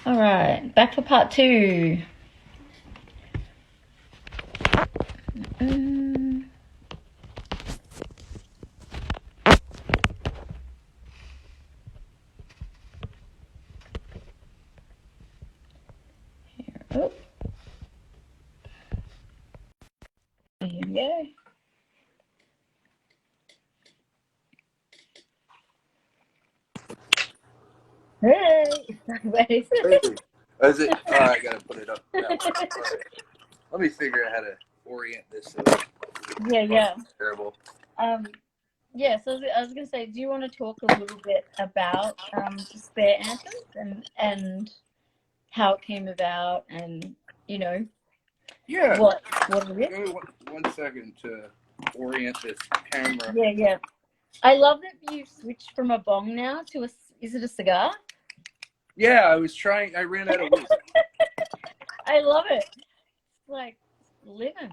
All right, back for part two. Mm. Here, oh. Here we go. Hey, sideways. Is it? Oh, I gotta put it up. Right. Let me figure out how to orient this. So Yeah. terrible. Yeah. So I was gonna say, do you want to talk a little bit about Despair Anthems and how it came about, and Yeah. what it is? Give me 1 second to orient this camera. Yeah. I love that you switched from a bong now to a. Is it a cigar? Yeah, I was trying. I ran out of weed. I love it. It's like living.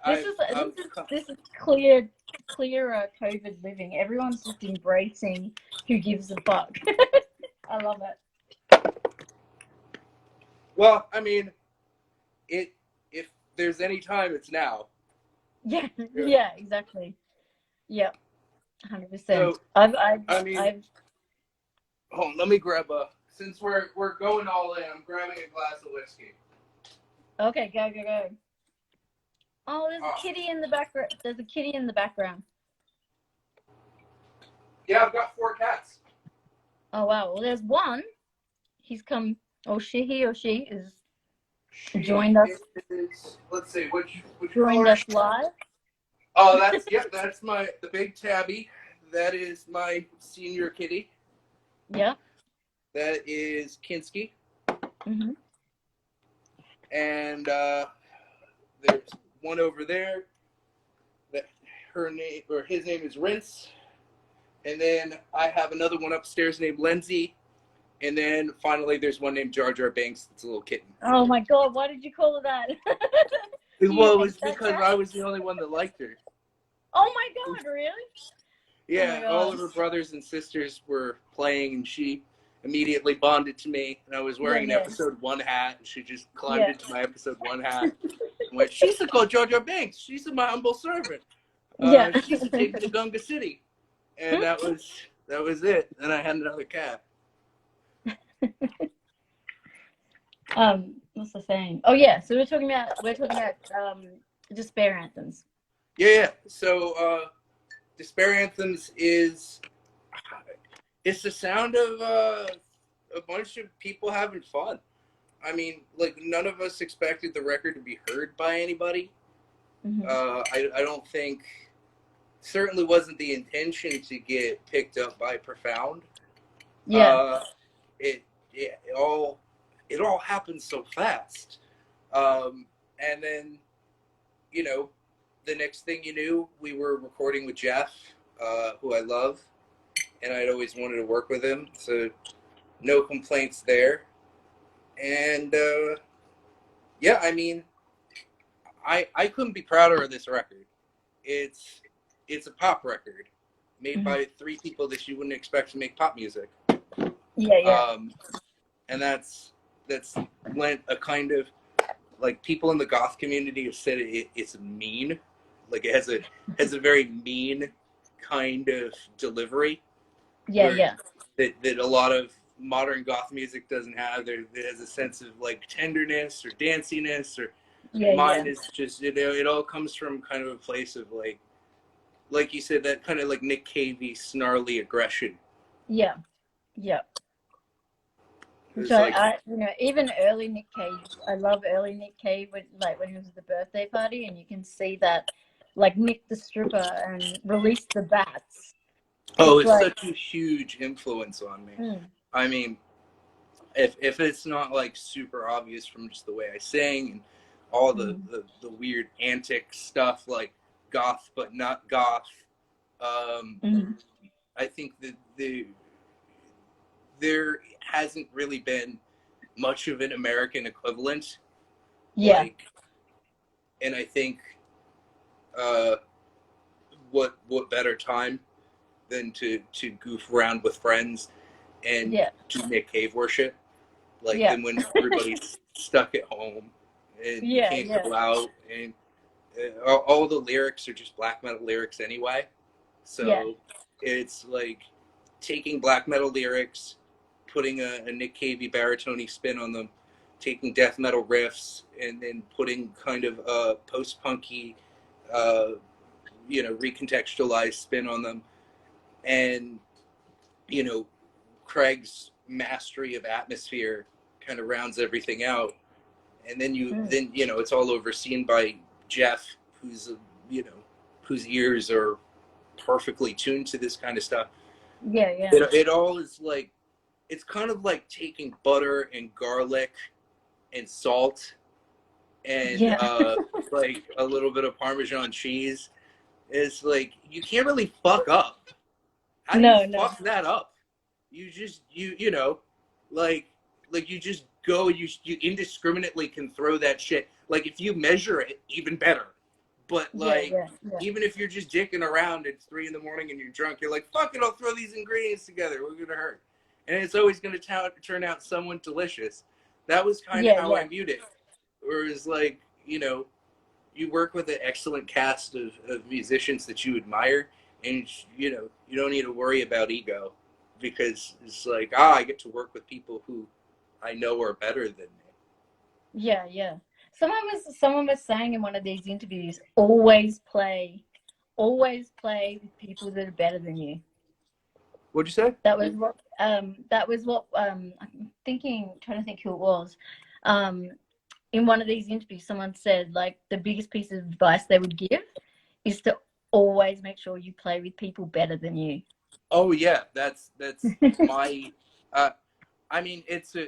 This is clear COVID living. Everyone's just embracing who gives a fuck. I love it. Well, I mean, if there's any time, it's now. Yeah, exactly. Yep, 100%. So, I've hold on, let me grab a. Since we're going all in, I'm grabbing a glass of whiskey. Okay, go. Oh, there's a kitty in the background. There's a kitty in the background. Yeah, I've got 4 cats. Oh wow. Well, there's one. He's come. Oh, he or she is joined us. Let's see which joined color? us live. Oh, that's the big tabby. That is my senior kitty. Yeah. That is Kinski. Mm-hmm. And there's one over there. That his name is Rince. And then I have another one upstairs named Lindsay. And then finally, there's one named Jar Jar Binks. It's a little kitten. Oh my god! Why did you call her that? Well, it was because I was the only one that liked her. Oh my god! Really? Yeah, all of her brothers and sisters were playing, and she immediately bonded to me. And I was wearing an episode 1 hat, and she just climbed into my episode 1 hat and went, "She's the called Jar Jar Binks. She's my humble servant. She's to take to Gunga City." And that was it. Then I had another cat. What's the saying? Oh yeah, so we're talking about Despair Anthems. Yeah. So Despair Anthems is it's the sound of a bunch of people having fun. I mean, like, none of us expected the record to be heard by anybody. Mm-hmm. I don't think, certainly wasn't the intention to get picked up by Profound. Yeah. It all happened so fast. And then, the next thing you knew, we were recording with Jeff, who I love, and I'd always wanted to work with him, so no complaints there. And yeah, I mean, I couldn't be prouder of this record. It's a pop record made by 3 people that you wouldn't expect to make pop music. Yeah. And that's lent a kind of, like, people in the goth community have said it's mean. Like, it has a very mean kind of delivery. Yeah. That a lot of modern goth music doesn't have. There has a sense of, like, tenderness or danciness, or mine is just, it all comes from kind of a place of, like you said, that kind of like Nick Cave-y snarly aggression. Yeah. Which I even early Nick Cave, I love early Nick Cave when he was at the birthday party, and you can see that, like, Nick the Stripper and Release the Bats. It's such a huge influence on me. I mean, if it's not, like, super obvious from just the way I sing and all the weird antic stuff, like goth but not goth, I think that there hasn't really been much of an American equivalent. Yeah. And I think what better time than to goof around with friends and Yeah. do Nick Cave worship. Like Yeah. then when everybody's stuck at home and you Yeah. can't Yeah. go out, and all the lyrics are just black metal lyrics anyway. Yeah. So it's like taking black metal lyrics, putting a Nick Cavey baritone spin on them, taking death metal riffs, and then putting kind of a post-punky, uh, recontextualized spin on them. And, you know, Craig's mastery of atmosphere kind of rounds everything out. And then Mm. it's all overseen by Jeff, who's, you know, whose ears are perfectly tuned to this kind of stuff. Yeah. Yeah. It all is like, it's kind of like taking butter and garlic and salt and Yeah. like a little bit of Parmesan cheese. It's like you can't really fuck up. How do you No. No. fuck that up? You just like you just go, you indiscriminately can throw that shit. Like if you measure it, even better. But Yeah. like Yeah. Yeah. even if you're just dicking around, it's 3 a.m. and you're drunk, you're like, fuck it, I'll throw these ingredients together. We're gonna hurt, and it's always gonna turn out somewhat delicious. That was kind of Yeah. how I Yeah. viewed it. Whereas like you work with an excellent cast of musicians that you admire, and you don't need to worry about ego, because it's like I get to work with people who I know are better than me. Yeah. Yeah. Someone was saying in one of these interviews, always play with people that are better than you. What'd you say? That was what I'm trying to think who it was. Um in one of these interviews, someone said like the biggest piece of advice they would give is to always make sure you play with people better than you. Oh yeah, that's my. Uh, I mean, it's a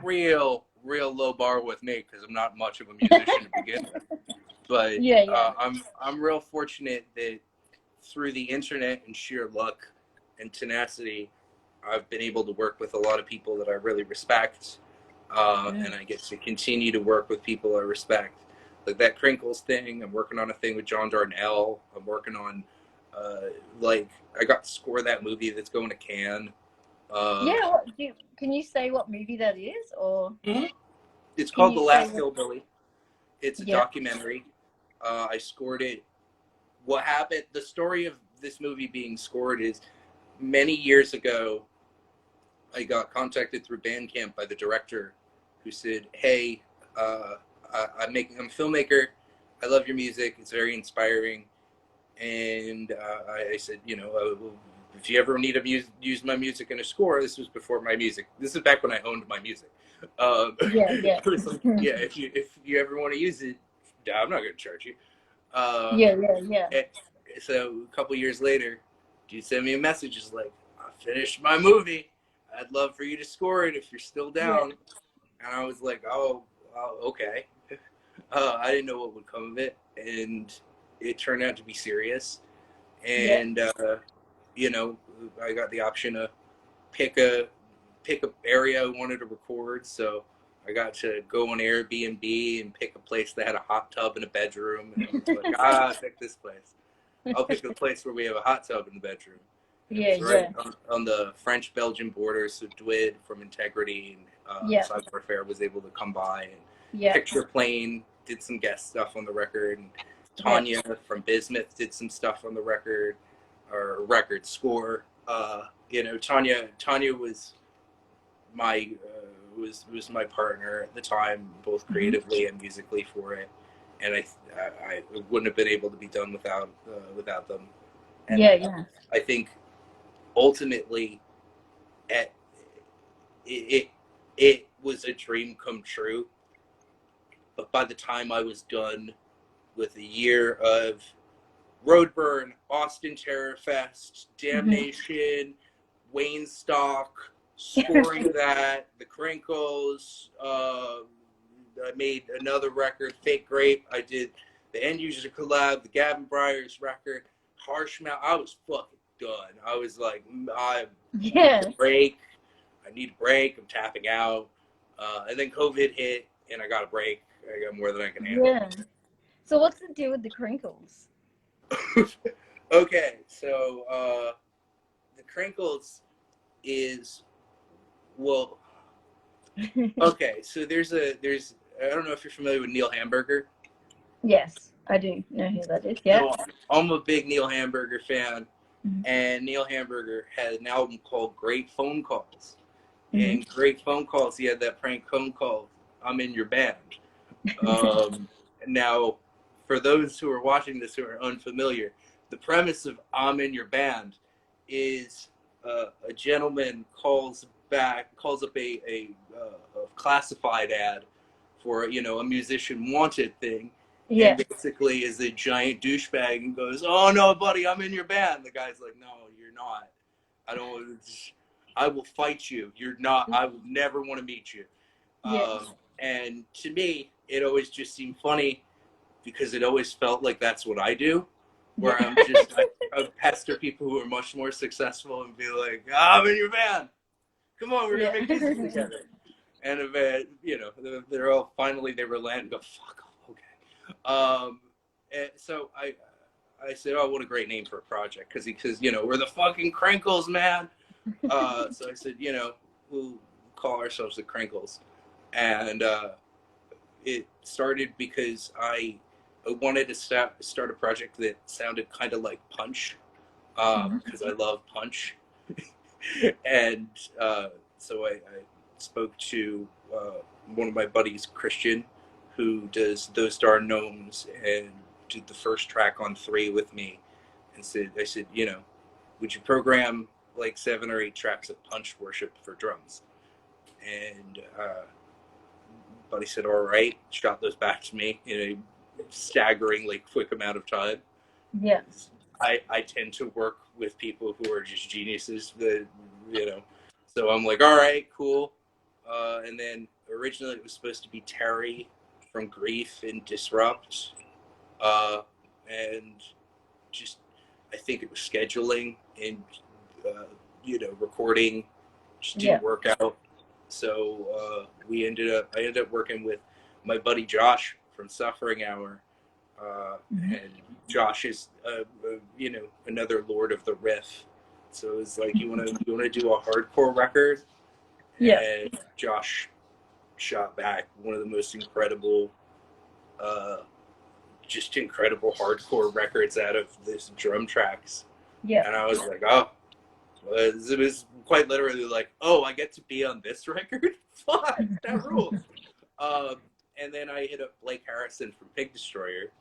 real low bar with me because I'm not much of a musician to begin with. But Yeah, yeah, I'm real fortunate that through the internet and sheer luck and tenacity, I've been able to work with a lot of people that I really respect, and I get to continue to work with people I respect. Like that Crinkles thing, I'm working on a thing with John Darnell. I'm working on, like, I got to score that movie that's going to Cannes. Uh, yeah. Can you say what movie that is, or it's can called you The say Last what? Hillbilly. It's a Yeah. documentary. I scored it. What happened? The story of this movie being scored is many years ago. I got contacted through Bandcamp by the director, who said, "Hey, I'm a filmmaker. I love your music. It's very inspiring." And I said, if you ever need to use my music in a score, this was before my music. This is back when I owned my music. Yeah, yeah. It was like, yeah, if you ever want to use it, I'm not going to charge you. Yeah, yeah, yeah. And so a couple years later, dude sent me a message. It's like, I finished my movie. I'd love for you to score it if you're still Yeah, down. And I was like, oh okay. I didn't know what would come of it, and it turned out to be serious. yeah, And I got the option to pick a area I wanted to record. So I got to go on Airbnb and pick a place that had a hot tub and a bedroom. And I was like, pick this place. I'll pick the place where we have a hot tub in the bedroom. And it yeah, was right yeah, on the French-Belgian border. So Dwid from Integrity and yeah, Cyber Fair was able to come by and yeah, picture plane, did some guest stuff on the record. And yeah, Tanya from Bismuth did some stuff on the record, or record score. Tanya was my was my partner at the time, both creatively and musically for it, and I wouldn't have been able to be done without them. And yeah, yeah. I think ultimately, at it was a dream come true. But by the time I was done with a year of Roadburn, Austin Terror Fest, Damnation, Wayne Stock, scoring that, the Crinkles. I made another record, Fake Grape. I did the End User collab, the Gavin Bryars record, Harsh Mouth. I was fucking done. I was like, I need Yeah, a break. I need a break. I'm tapping out. And then COVID hit, and I got a break. I got more than I can handle. yeah. So what's the deal with the crinkles? Okay, so the Crinkles is Well, okay, so there's I don't know if you're familiar with Neil Hamburger. Yes, I do know who that is. Yeah. So I'm a big Neil Hamburger fan, Mm-hmm. and Neil Hamburger had an album called Great Phone Calls. Mm-hmm. And Great Phone Calls, he had that prank phone call, I'm in your band. Now, for those who are watching this who are unfamiliar, the premise of I'm in your band is a gentleman calls up a classified ad for, you know, a musician wanted thing, Yeah. and basically is a giant douchebag and goes, "Oh no, buddy, I'm in your band." The guy's like, "No, you're not. I don't. I will fight you. You're not. I would never want to meet you." Yeah. And to me, it always just seemed funny because it always felt like that's what I do, where Yeah. I'm just I pester people who are much more successful and be like, "I'm in your band. Come on, we're gonna make music together." And you know, they're all finally they relent and go, "Fuck off, okay." And so I said, "Oh, what a great name for a project," because you know we're the fucking Crinkles, man. So I said, you know, we'll call ourselves the Crinkles, and it started because I wanted to start a project that sounded kind of like Punch, because I love Punch, and so I spoke to one of my buddies, Christian, who does Those Darn Gnomes and did the first track on 3 with me, and I said, you know, would you program like 7 or 8 tracks of Punch worship for drums? And buddy said, all right, shot those back to me in a staggeringly quick amount of time. Yeah. I tend to work with people who are just geniuses that, you know, so I'm like, all right, cool. And then originally it was supposed to be Terry from Grief and Disrupt. And just, I think it was scheduling and, you know, recording just didn't work out. So I ended up working with my buddy Josh from Suffering Hour. And Josh is, you know, another Lord of the Riff. So it's like, you want to do a hardcore record? Yeah. And Josh shot back one of the most incredible, just incredible hardcore records out of this drum tracks. Yeah. And I was like, oh, it was quite literally like, oh, I get to be on this record? Fuck, that rules. And then I hit up Blake Harrison from Pig Destroyer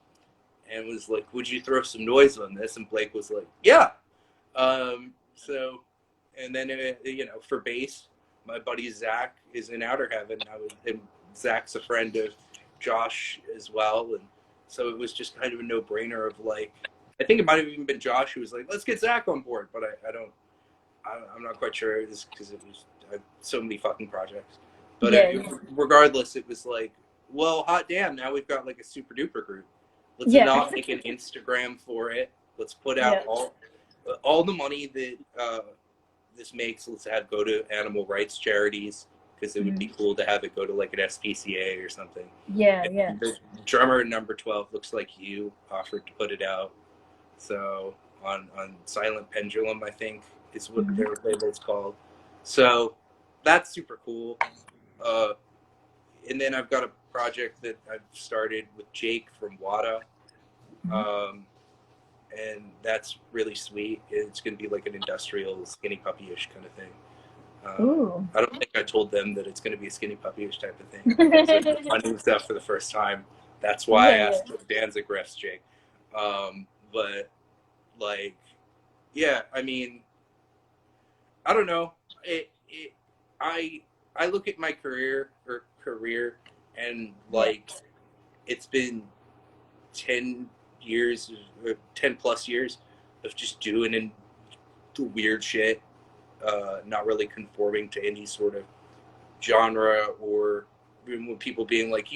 and was like, would you throw some noise on this? And Blake was like, yeah. So, and then, you know, for bass, my buddy Zach is in Outer Heaven. And Zach's a friend of Josh as well. And so it was just kind of a no-brainer of like, I think it might have even been Josh who was like, let's get Zach on board. But I'm not quite sure. It was because it was so many fucking projects. But regardless, it was like, well, hot damn, now we've got like a super duper group. Let's not make an Instagram for it. Let's put out all the money that this makes. Let's go to animal rights charities because it would be cool to have it go to like an SPCA or something. And the drummer number 12 looks like you offered to put it out. So on Silent Pendulum, I think is what their label's called. So that's super cool. And then I've got a project that I've started with Jake from WADA. And that's really sweet. It's going to be like an industrial Skinny Puppy-ish kind of thing. I don't think I told them that it's going to be a Skinny Puppy-ish type of thing. So I'm finding stuff for the first time. That's why I asked for Danzig riffs, Jake. But like, yeah, I mean, I don't know. I look at my career and like it's been 10 years or 10 plus years of just doing weird shit, not really conforming to any sort of genre, or when people being like,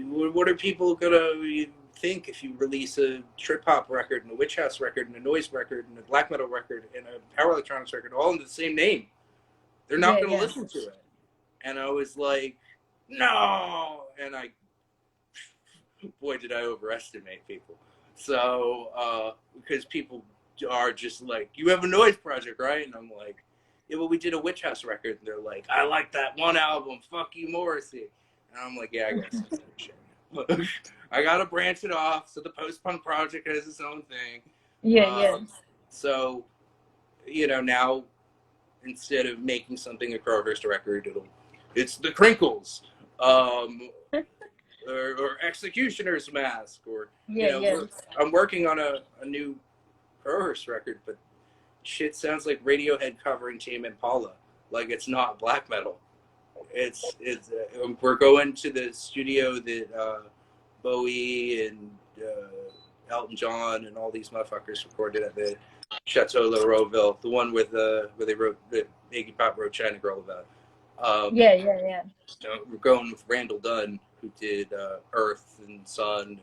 what are people gonna think if you release a trip hop record and a witch house record and a noise record and a black metal record and a power electronics record all under the same name? They're not gonna listen to it. And I was like, no. And boy, did I overestimate people. So because people are just like, you have a noise project, right? And I'm like, yeah, well, we did a Witch House record, and they're like, I like that one album, fuck you, Morrissey. And I'm like, yeah, I got some shit. I gotta branch it off, so the post-punk project has its own thing. Yeah. So, you know, now instead of making something a Crowhurst record, it's the Crinkles, or Executioner's Mask, or Yeah. I'm working on a new Crowhurst record, but shit sounds like Radiohead covering Tame Impala. Like, it's not black metal. It's we're going to the studio that Bowie and Elton John and all these motherfuckers recorded at the Chateau La Roville, the one with where they wrote the Iggy Pop wrote China Girl about. Yeah. We're going with Randall Dunn, who did Earth and Sun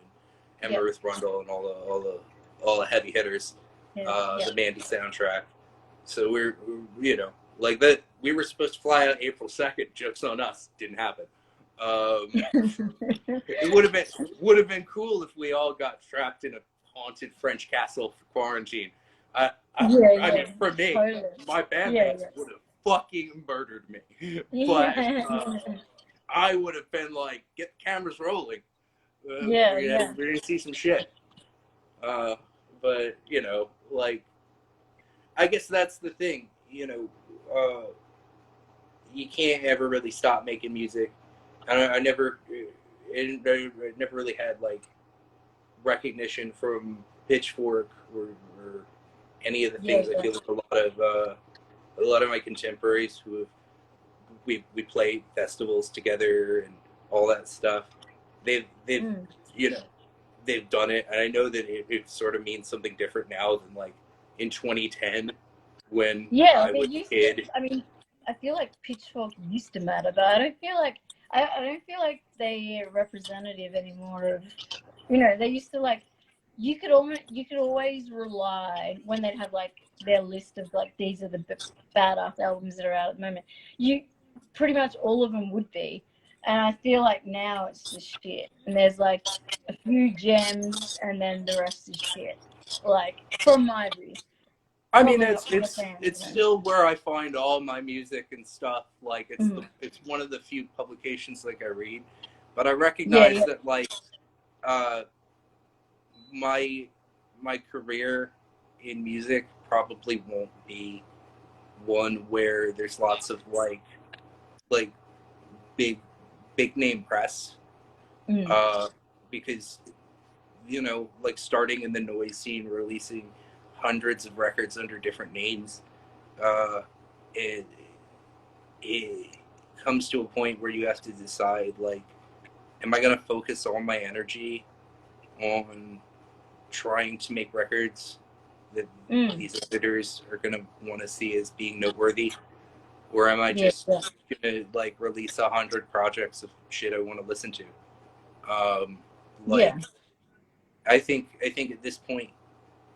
and Emma Ruth Rundle and all the heavy hitters, the Mandy soundtrack. So we're like that. We were supposed to fly out April 2nd. Jokes on us. Didn't happen. It would have been cool if we all got trapped in a haunted French castle for quarantine. I mean, for me, totally. My bandmates would have fucking murdered me. But I would have been like, get the cameras rolling. We're gonna see some shit. But like, I guess that's the thing. You can't ever really stop making music. I never really had like recognition from Pitchfork or any of the things. I feel like a lot of my contemporaries who have we played festivals together and all that stuff. They've they've done it, and I know that it sort of means something different now than like in 2010 when I was a kid. I feel like Pitchfork used to matter, but I don't feel like they're representative anymore of, they used to like, you could always rely when they'd have like their list of like, these are the badass albums that are out at the moment. You pretty much all of them would be, and I feel like now it's just shit. And there's like a few gems, and then the rest is shit. Like, from my view. I mean, it's still where I find all my music and stuff. Like, it's one of the few publications like I read, but I recognize that like my career in music probably won't be one where there's lots of like big name press, because like starting in the noise scene, releasing hundreds of records under different names, it comes to a point where you have to decide, like, am I going to focus all my energy on trying to make records that these editors are going to want to see as being noteworthy, or am I just going to like release 100 projects of shit I want to listen to? I think at this point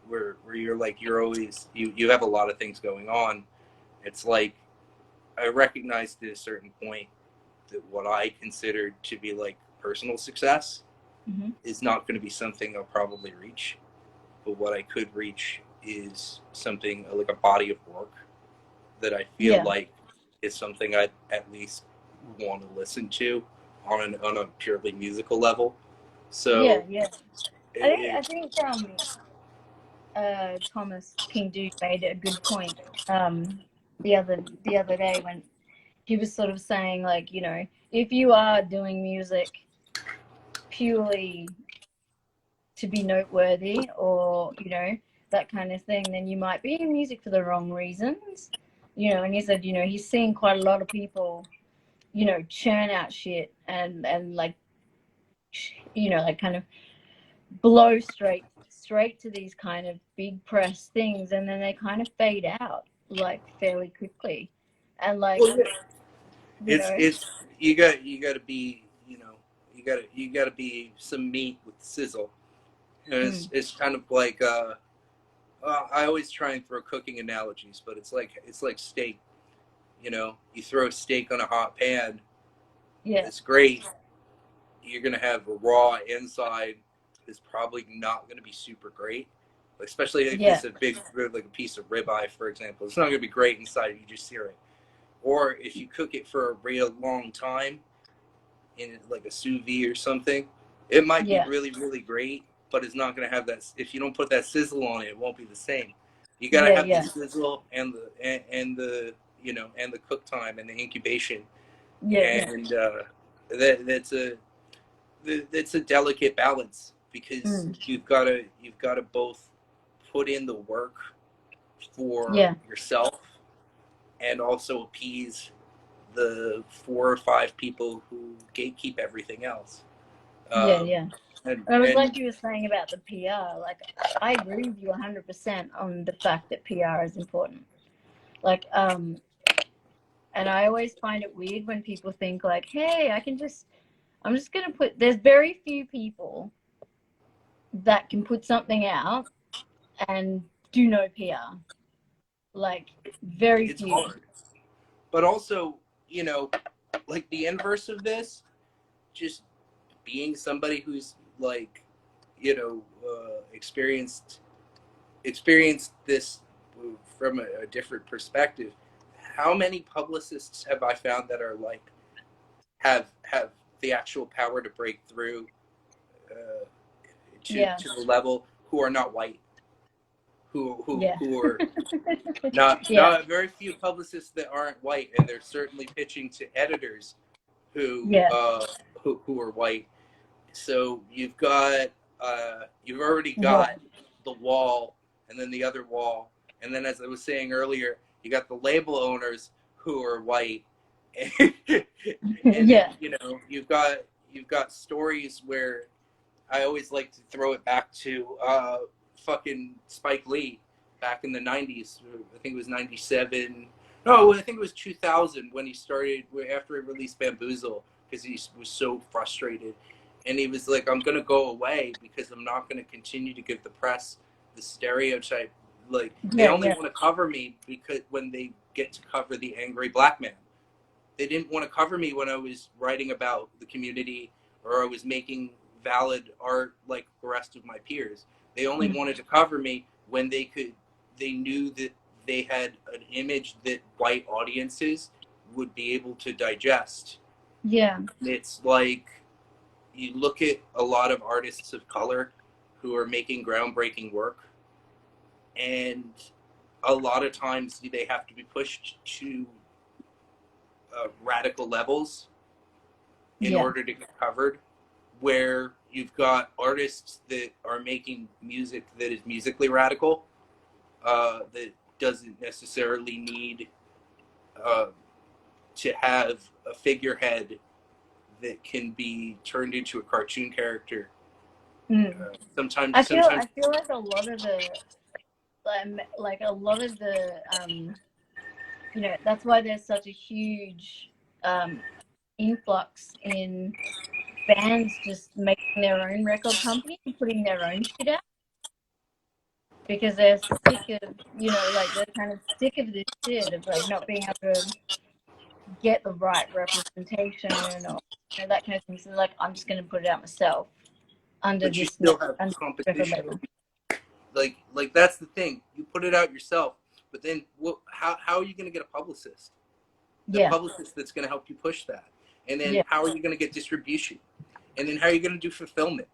where you're like, you have a lot of things going on, it's like I recognized at a certain point that what I considered to be like personal success is not going to be something I'll probably reach, but what I could reach is something like a body of work that I feel like is something I at least want to listen to on a purely musical level. So I think Thomas King Duke made a good point the other day when he was sort of saying, like, if you are doing music purely to be noteworthy or that kind of thing, then you might be in music for the wrong reasons. And he said, he's seen quite a lot of people churn out shit and like like kind of blow straight to these kind of big press things, and then they kind of fade out like fairly quickly. And like, it's you got to be you got to be some meat with sizzle. It's kind of like I always try and throw cooking analogies, but it's like steak. You throw a steak on a hot pan. It's great. You're gonna have a raw inside. It's probably not gonna be super great. especially if Yeah. it's a big, like a piece of ribeye, for example. It's not going to be great inside. You just sear it. Or if you cook it for a real long time in like a sous vide or something, it might be Yeah. really, really great, but it's not going to have that. If you don't put that sizzle on it, it won't be the same. You got to Yeah. have the Yeah. sizzle and the and the cook time and the incubation, Yeah. Yeah. and that's a delicate balance because Mm. you've got to both put in the work for Yeah. yourself and also appease the 4 or 5 people who gatekeep everything else. Yeah. Um, Yeah. and And it was and like you were saying about the PR. Like, I agree with you 100% on the fact that PR is important. Like, and I always find it weird when people think like, hey, I'm just gonna put. There's very few people that can put something out and do no PR. Like, very it's few. hard, but also like the inverse of this, just being somebody who's like experienced this from a different perspective. How many publicists have I found that are like have the actual power to break through uh, Yeah. to the level who are not white, Yeah. who are not Yeah. very few publicists that aren't white, and they're certainly pitching to editors who Yeah. who are white. So you've already Yeah. got the wall, and then the other wall, and then as I was saying earlier, you got the label owners who are white, and, and then Yeah. you've got stories where I always like to throw it back to fucking Spike Lee back in the 90s. I think it was 97. No, I think it was 2000 when he started, after he released Bamboozle, because he was so frustrated. And he was like, I'm going to go away because I'm not going to continue to give the press the stereotype. Like, they Yeah. only Yeah. want to cover me because when they get to cover the angry black man. They didn't want to cover me when I was writing about the community or I was making valid art like the rest of my peers. They only wanted to cover me when they knew that they had an image that white audiences would be able to digest. Yeah. It's like you look at a lot of artists of color who are making groundbreaking work, and a lot of times they have to be pushed to radical levels in Yeah. order to get covered, where you've got artists that are making music that is musically radical, that doesn't necessarily need uh, to have a figurehead that can be turned into a cartoon character. Mm. Sometimes, I feel like a lot of the like a lot of the that's why there's such a huge influx in bands just making their own record company and putting their own shit out because they're sick of like they're kind of sick of this shit of like not being able to get the right representation or that kind of thing. So like I'm just gonna put it out myself under but you this still have under record competition. label. Like that's the thing. You put it out yourself, but then how are you going to get a publicist? The Yeah. publicist that's going to help you push that, and then Yeah. how are you going to get distribution, and then how are you going to do fulfillment,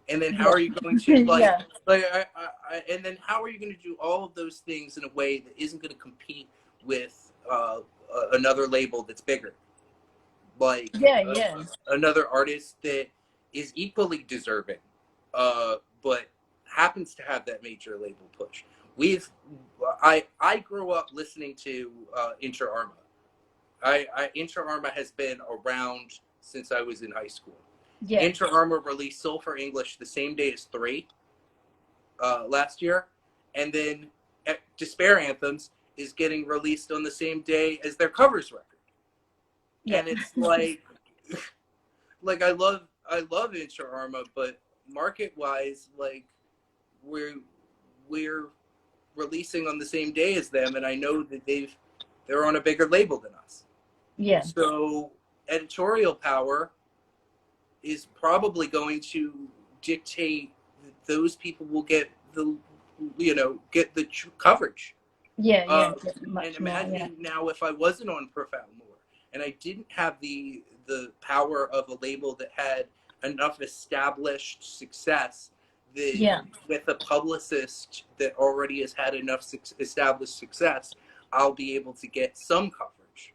and then how Yeah. are you going to Yeah. and then how are you going to do all of those things in a way that isn't going to compete with another label that's bigger, like Yeah. another artist that is equally deserving, but happens to have that major label push. I grew up listening to Inter Arma. Inter Arma has been around since I was in high school. Yeah. Inter Arma released Soul for English the same day as 3 last year, and then Despair Anthems is getting released on the same day as their covers record. Yeah. And it's like I love Inter Arma, but market wise, like we're releasing on the same day as them, and I know that they're on a bigger label than us. Yeah. So editorial power is probably going to dictate that those people will get the get the coverage. Yeah, And much more. Yeah, imagine now if I wasn't on Profound Lore and I didn't have the power of a label that had enough established success, that yeah, with a publicist that already has had enough established success, I'll be able to get some coverage.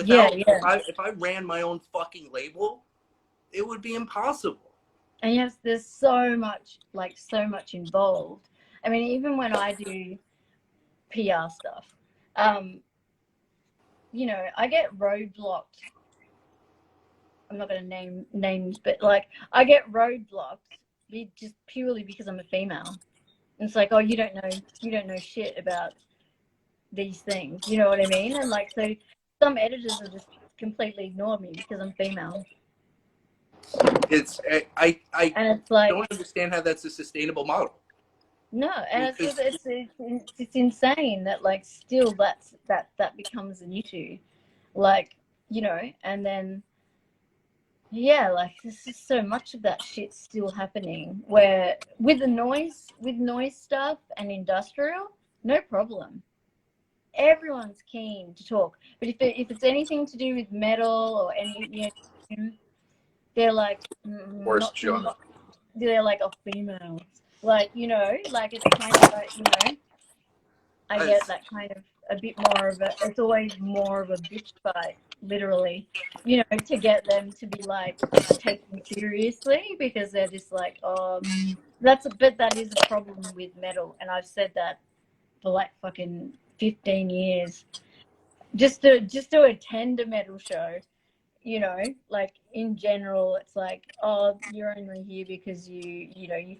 yeah, Without, yeah. if I ran my own fucking label, it would be impossible. And yes, there's so much involved. I mean, even when I do PR stuff, I get roadblocked. I'm not going to name names, but like I get roadblocked just purely because I'm a female. And it's like, oh, you don't know shit about these things. You know what I mean? And like, so some editors will just completely ignore me because I'm female. It's I And it's like, don't understand how that's a sustainable model. no, and it's insane that like still that becomes an issue, like, and then yeah, like there's just so much of that shit still happening where with noise stuff and industrial, no problem. Everyone's keen to talk, but if it's anything to do with metal or any, they're like Worst genre. they're like females, like like it's kind of like I get that kind of a bit more of a, it's always more of a bitch fight, literally, to get them to be like taken seriously because they're just like, but that is a problem with metal, and I've said that for like fucking 15 years. Just to attend a metal show, like in general, it's like, oh, you're only here because you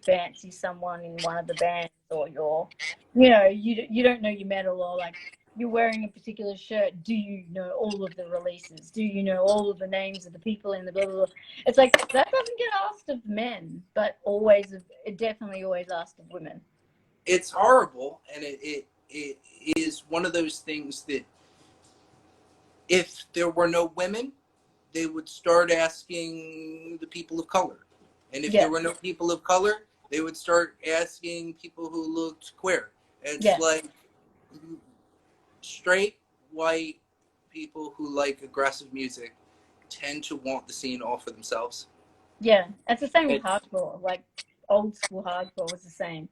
fancy someone in one of the bands, or you don't know your metal, or like you're wearing a particular shirt. Do you know all of the releases? Do you know all of the names of the people in the blah, blah, blah? It's like that doesn't get asked of men, but it definitely always asked of women. It's horrible, and it is one of those things that if there were no women, they would start asking the people of color. And if Yeah, there were no people of color, they would start asking people who looked queer. It's yeah, like straight white people who like aggressive music tend to want the scene all for themselves. yeah. It's the same with hardcore. Like old school hardcore was the same.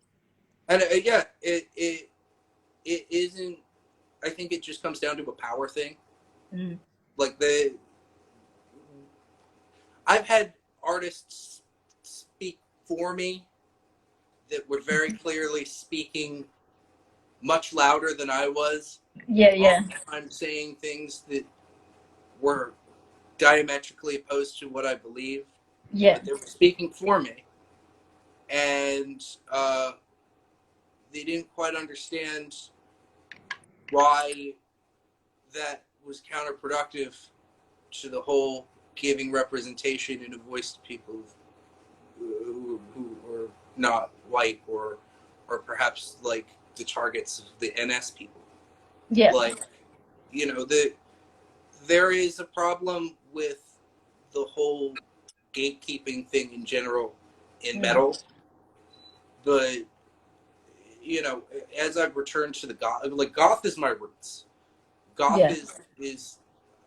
And yeah, it isn't. I think it just comes down to a power thing. Mm. Like I've had artists speak for me that were very clearly speaking much louder than I was. Yeah. I'm saying things that were diametrically opposed to what I believed. Yeah. But they were speaking for me. And they didn't quite understand why that was counterproductive to the whole giving representation and a voice to people who are not white or perhaps like the targets of the NS people. Yeah. Like, there is a problem with the whole gatekeeping thing in general in metal, but as I've returned to the goth is my roots. Goth is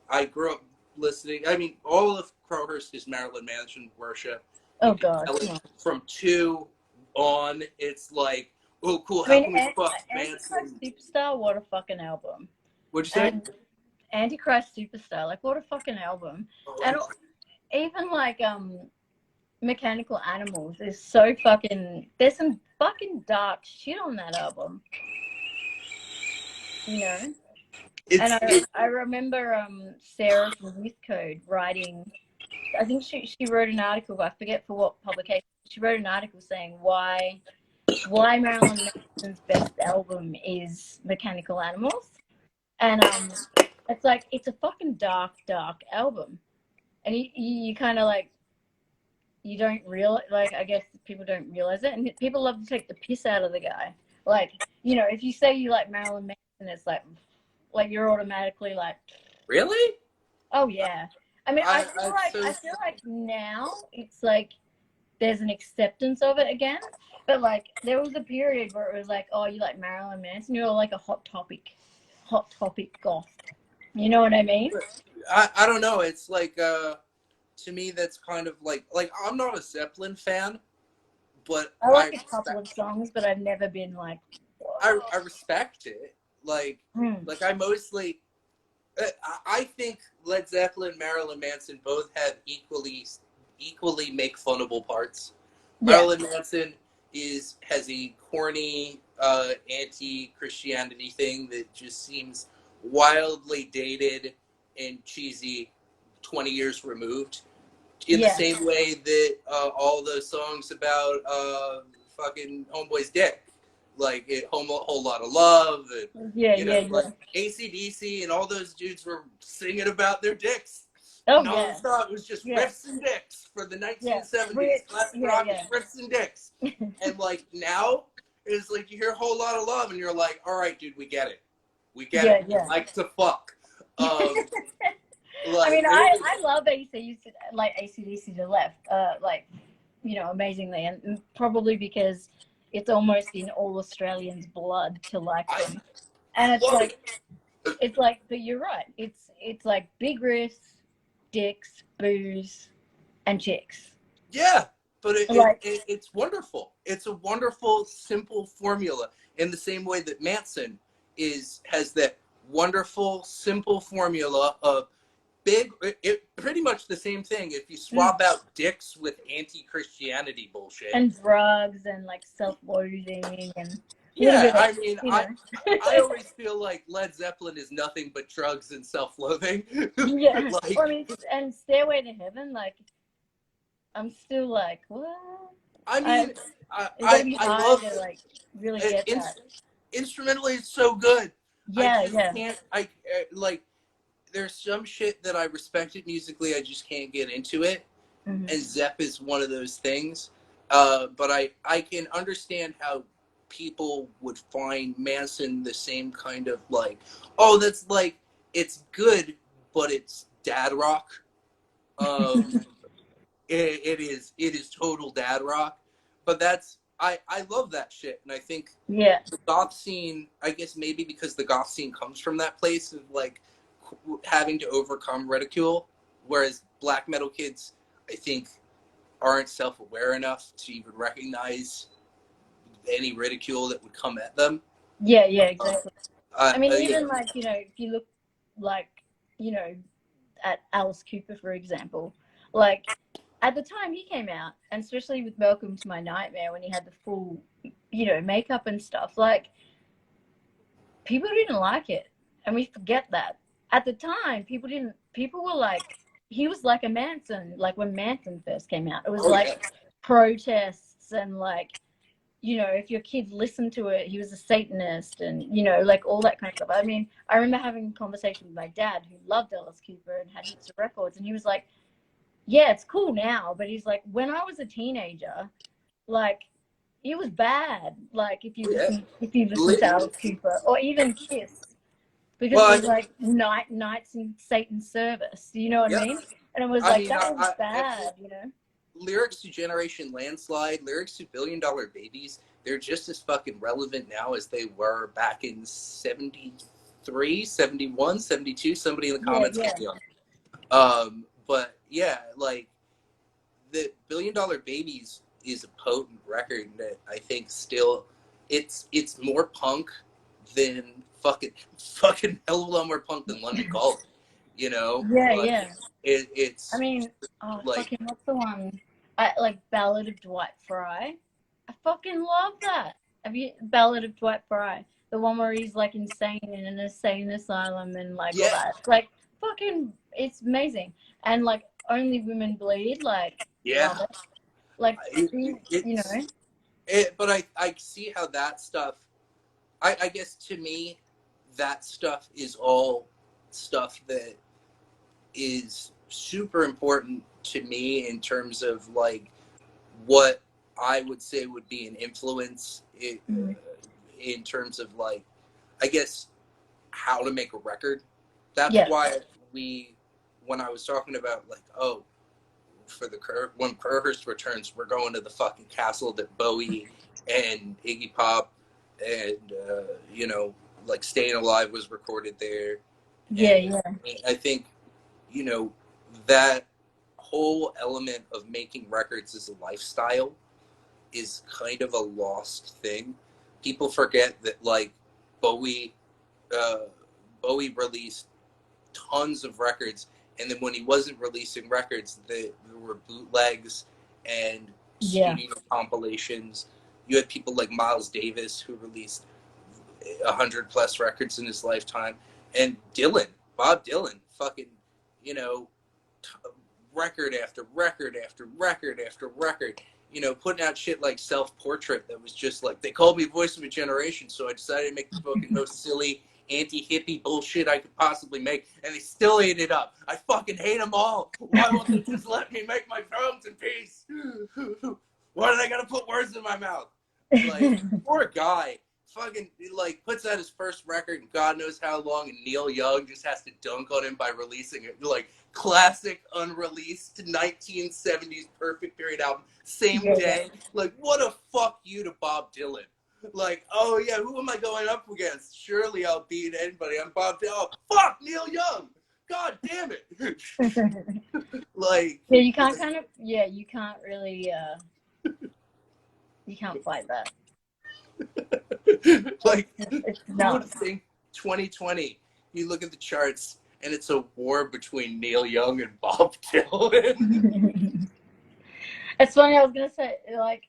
I grew up listening. I mean, all of Crowhurst is Marilyn Manson worship. Oh God. From 2 on, it's like, oh cool, how can we fuck Manson? Antichrist Superstar, what a fucking album. What'd you say? And Antichrist Superstar, like what a fucking album. Oh, and even like Mechanical Animals is so fucking, there's some fucking dark shit on that album. And I remember Sarah from Youth Code writing, I think she wrote an article, I forget for what publication, she wrote an article saying why Marilyn Manson's best album is Mechanical Animals. And it's like, it's a fucking dark album. And you kind of like, you don't realize, like, I guess people don't realize it. And people love to take the piss out of the guy. Like, if you say you like Marilyn Manson, it's like you're automatically like, really? oh yeah. I mean, I feel like now it's like there's an acceptance of it again. But like there was a period where it was like, oh, you like Marilyn Manson, you're like a hot topic goth. You know what I mean? I don't know. It's like to me that's kind of like I'm not a Zeppelin fan, but I like a couple of songs, but I've never been like. I respect it. Like I mostly I think Led Zeppelin, Marilyn Manson both have equally make funnable parts. Yeah. Marilyn Manson has a corny anti-Christianity thing that just seems wildly dated and cheesy 20 years removed. In the same way that all those songs about fucking Homeboy's dick, like Whole Lot of Love, and like AC/DC and all those dudes were singing about their dicks. Non-stop. It was just riffs and dicks for the 1970s. Classic rock riffs and dicks. And like now, it's like you hear a Whole Lot of Love and you're like, all right, dude, we get it. We get it. Yeah. Like to fuck. I mean, I love AC/DC, like AC/DC to the left, like, you know, amazingly, and probably because it's almost in all Australians' blood to like them. And it's like, but you're right. It's like big riffs, dicks, booze, and chicks. Yeah, but it's wonderful. It's a wonderful, simple formula in the same way that Manson has that wonderful, simple formula of pretty much the same thing if you swap out dicks with anti-Christianity bullshit and drugs and like self-loathing and I mean I always feel like Led Zeppelin is nothing but drugs and self-loathing. Like, I mean, and Stairway to Heaven, like I'm still like, what? I mean, I love to, like, really get that. Instrumentally, it's so good. Can't like. There's some shit that I respected musically, I just can't get into it. And Zepp is one of those things. But I can understand how people would find Manson the same kind of like, oh, that's like, it's good, but it's dad rock. It is total dad rock. But I love that shit. And I think the goth scene, I guess maybe because the goth scene comes from that place of like, having to overcome ridicule, whereas black metal kids, I think, aren't self-aware enough to even recognize any ridicule that would come at them. Yeah, exactly. I mean, even like, you know, if you look like, you know, at Alice Cooper, for example, like at the time he came out, and especially with Welcome to My Nightmare, when he had the full, you know, makeup and stuff, like people didn't like it, and we forget that. At the time, people were like, he was like a Manson, like when Manson first came out. It was protests and like, you know, if your kids listened to it, he was a Satanist and, you know, like all that kind of stuff. I mean, I remember having a conversation with my dad who loved Alice Cooper and had heaps of records. And he was like, yeah, it's cool now. But he's like, when I was a teenager, like, it was bad. Like if you listen to Alice Cooper or even Kiss. Because it was like nights in Satan's service, you know what I mean? And it was like, that was bad, you know? Lyrics to Generation Landslide, lyrics to $1 Billion Babies, they're just as fucking relevant now as they were back in 73, 71, 72. Somebody in the comments can be on. But yeah, like the $1 Billion Babies is a potent record that I think still, it's more punk than fucking hell of a lot more punk than London Calling, you know? It's. I mean, fucking what's the one? Like Ballad of Dwight Fry. I fucking love that. Have you Ballad of Dwight Fry? The one where he's like insane in an insane asylum and like all that. Like fucking, it's amazing. And like Only Women Bleed, like love it. Like you know. But I see how that stuff. I guess to me, that stuff is all stuff that is super important to me in terms of like what I would say would be an influence in terms of like, I guess, how to make a record. That's why when I was talking about like, oh, when Kurhurst returns, we're going to the fucking castle that Bowie and Iggy Pop and you know, like Staying Alive was recorded there. Yeah, And yeah. I think, you know, that whole element of making records as a lifestyle is kind of a lost thing. People forget that, like, Bowie uh, Bowie released tons of records, and then when he wasn't releasing records, there were bootlegs and Yeah. studio compilations. You had people like Miles Davis who released 100+ records in his lifetime, and Bob Dylan, fucking, you know, record after record after record after record, you know, putting out shit like Self Portrait that was just like, they called me Voice of a Generation, so I decided to make the fucking most silly anti-hippie bullshit I could possibly make, and they still ate it up. I fucking hate them all. Why won't they just let me make my films in peace? Why do they gotta put words in my mouth? Like, poor guy. Fucking, like, puts out his first record in God knows how long, and Neil Young just has to dunk on him by releasing it. Like, classic, unreleased 1970s Perfect Period album, same day. Like, what a fuck you to Bob Dylan. Like, oh yeah, who am I going up against? Surely I'll beat anybody. I'm Bob Dylan. Oh, fuck, Neil Young. God damn it. Like, yeah, you can't you can't really, you can't fight that. like, It's who not. would think 2020, you look at the charts, and it's a war between Neil Young and Bob Dylan. It's funny, I was going to say, like,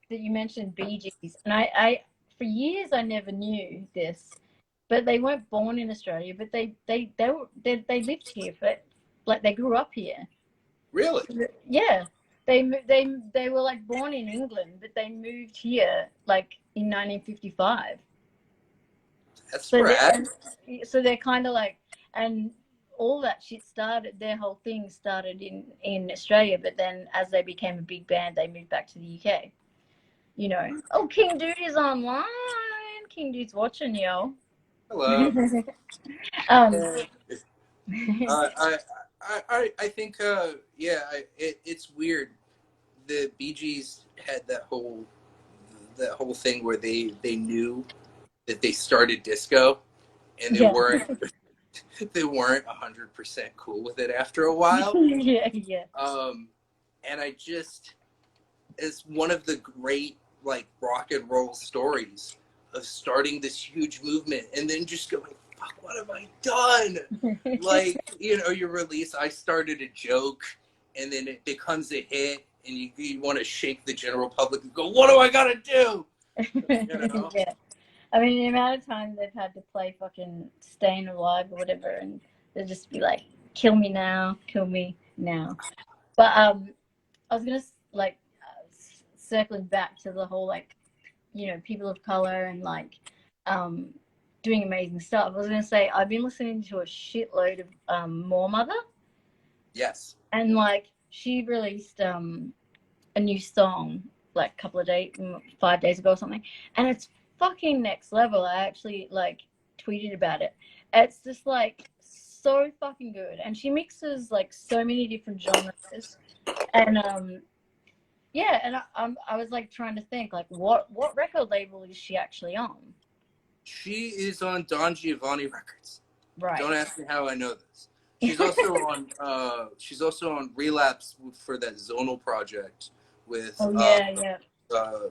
that you mentioned Bee Gees, and I for years I never knew this, but they weren't born in Australia, but they lived here for, like, they grew up here. Really? Yeah, they were like born in England, but they moved here like in 1955. That's So rad. they're kind of like, and all that shit started. Their whole thing started in Australia, but then as they became a big band, they moved back to the UK. You know, oh, King Dude is online. King Dude's watching, yo. Hello. um, I think, yeah, it's weird. The Bee Gees had that whole thing where they knew that they started disco, and yeah, they weren't 100% cool with it after a while. yeah. And I just, it's one of the great, like, rock and roll stories of starting this huge movement and then just going, fuck, what have I done? Like, you know, you release I Started a Joke, and then it becomes a hit, and you want to shake the general public and go, what do I gotta do? You know? Yeah. I mean, the amount of time they've had to play fucking Staying Alive or whatever, and they'll just be like, kill me now, kill me now. But I was gonna, like, circling back to the whole, like, you know, people of color and, like, doing amazing stuff. I was gonna say, I've been listening to a shitload of More Mother. Yes. And, like, she released a new song like a couple of days, 5 days ago or something, and it's fucking next level. I actually, like, tweeted about it. It's just, like, so fucking good, and she mixes, like, so many different genres. And yeah, and I was, like, trying to think, like, what record label is she actually on? She is on Don Giovanni Records. Right. Don't ask me how I know this. She's also on Relapse for that Zonal project with